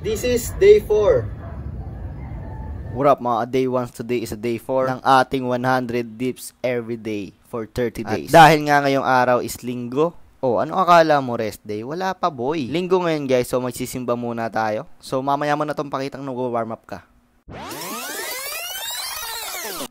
This is day 4. What up mga day 1, today is a day 4 ng ating 100 dips every day for 30 days. At dahil nga ngayong araw is linggo, ano akala mo rest day? Wala pa boy. Linggo ngayon guys, so magsisimba muna tayo. So mamaya mo na itong pakitang nag-warm up ka.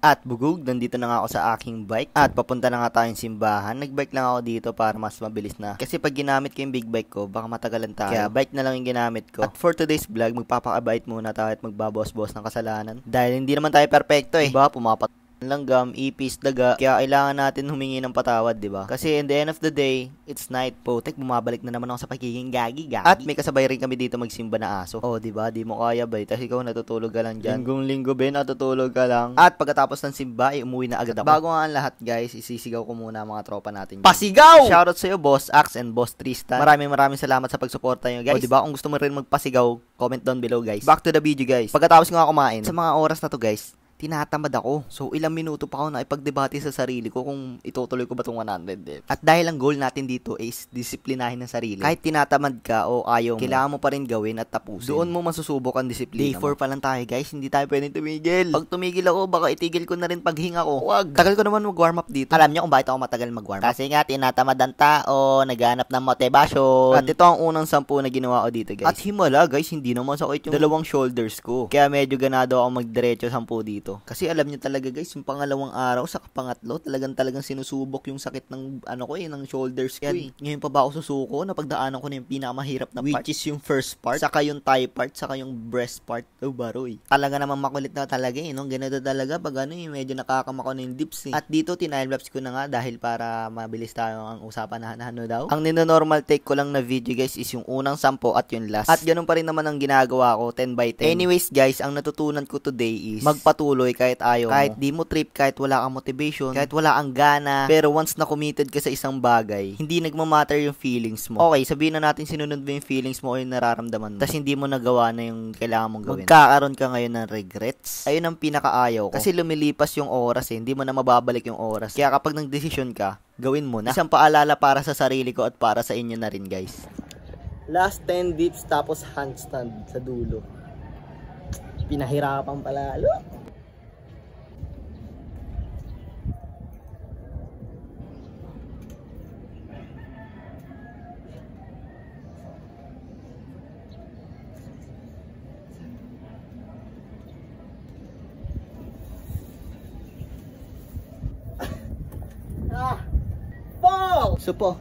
At bugog, nandito na nga ako sa aking bike at papunta na nga tayong simbahan. Nagbike lang ako dito para mas mabilis na. Kasi pag ginamit ko yung big bike ko, baka matagalan tayo. Kaya bike na lang yung ginamit ko. At for today's vlog, magpapakabait muna tayo at magbabawas-bawas ng kasalanan. Dahil hindi naman tayo perfecto eh. Diba? Pumapat langgam, ipis, daga. Kaya kailangan natin humingi ng patawad, diba? Kasi in the end of the day, it's night. Potek, bumabalik na naman ako sa pagiging gagi. At may kasabay rin kami dito magsimba na aso. Diba? Di mo kaya ba? Tapos ikaw natutulog ka lang dyan. Linggong-linggo ba? Natutulog ka lang. At pagkatapos ng simba, umuwi na agad ako. Bago nga ang lahat, guys, isisigaw ko muna mga tropa natin. Pasigaw! Shoutout sa'yo, Boss Axe and Boss Tristan. Maraming salamat sa pagsuporta nyo, guys. Diba? Kung gusto mo rin magpasigaw, comment down below, guys. Back to the video, guys. Pagkatapos nga kumain, sa mga oras na to, guys, tinatamad ako. So, ilang minuto pa ako na ipagdebate sa sarili ko kung itutuloy ko ba itong 100 dips. At dahil ang goal natin dito is disiplinahin ng sarili. Kahit tinatamad ka o ayaw mo, kailangan mo pa rin gawin at tapusin. Doon mo masusubok ang disiplina. Day 4 pa lang tayo, guys. Hindi tayo pwedeng tumigil. Pag tumigil ako, baka itigil ko na rin paghinga ko. Wag. Tagal ko naman mag-warm up dito. Alam niyo kung bakit ako matagal mag-warm up? Kasi nga, tinatamad ang tao, naghanap ng motivation. At ito ang unang 10 na ginawa ko dito, guys. At himala, guys, hindi naman sakit yung dalawang shoulders ko. Kaya medyo ganado ako magdiretso 10 dito. Kasi alam niyo talaga guys, yung pangalawang araw sa pangatlo, talagang sinusubok yung sakit ng ng shoulders ko. Ngayon pa ba ako susuko na pagdaanan ko na yung pinakamahirap na part, which is yung first part, saka yung thigh part, saka yung breast part. Baroy. Talaga naman makulit na talaga ganito talaga pag medyo nakakamako na yung dips At dito tinilapse ko na nga dahil para mabilis tayo ang usapan na daw. Ang nino-normal take ko lang na video guys is yung unang 10 at yung last. At ganun pa rin naman ang ginagawa ko, 10 by 10. Anyways guys, ang natutunan ko today is magpatuloy kahit ayaw kahit mo. Di mo trip, kahit wala kang motivation, kahit wala kang gana, pero once na committed ka sa isang bagay, hindi nagmamatter yung feelings mo. Okay, sabihin na natin sinunod mo yung feelings mo o yung nararamdaman mo, tas hindi mo nagawa na yung kailangan mong gawin. Magkakaroon ka ngayon ng regrets. Ayun ang pinakaayaw ko. Kasi lumilipas yung oras hindi mo na mababalik yung oras. Kaya kapag nagdesisyon ka, gawin mo na. Isang paalala para sa sarili ko at para sa inyo na rin guys. Last 10 dips tapos handstand sa dulo. Pinahirapan pala. Supo.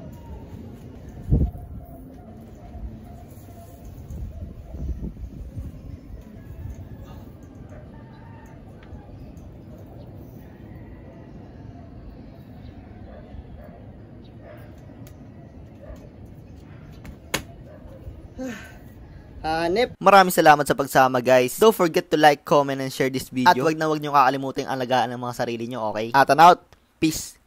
Maraming salamat sa pagsama guys. Don't forget to like, comment, and share this video. At wag na wag nyo kakalimutin alagaan ng mga sarili nyo, okay? At out. Peace.